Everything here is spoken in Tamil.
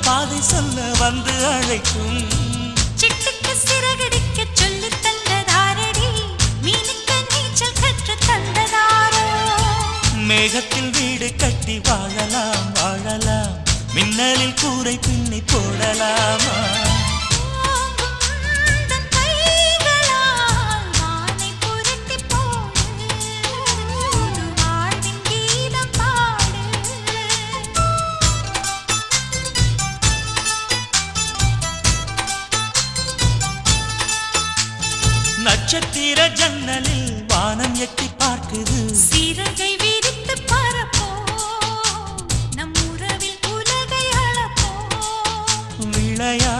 பாதை சொல்ல வந்து அழைக்கும். சிட்டுக்கு சிறகடிக்க சொல்லி தந்ததாரடி, மீனுக்கு நீச்சல் கற்று தந்ததாரோ. மேகத்தில் வீடு கட்டி வாழலாம் வாழலாம், மின்னலில் கூரை பின்னி போடலாமா? நட்சத்திர ஜன்னலில் வானம் எட்டி பார்க்குது. சிறகை விரித்து பறப்போம், நம் உறவில் உலகை அளப்போம். விளையா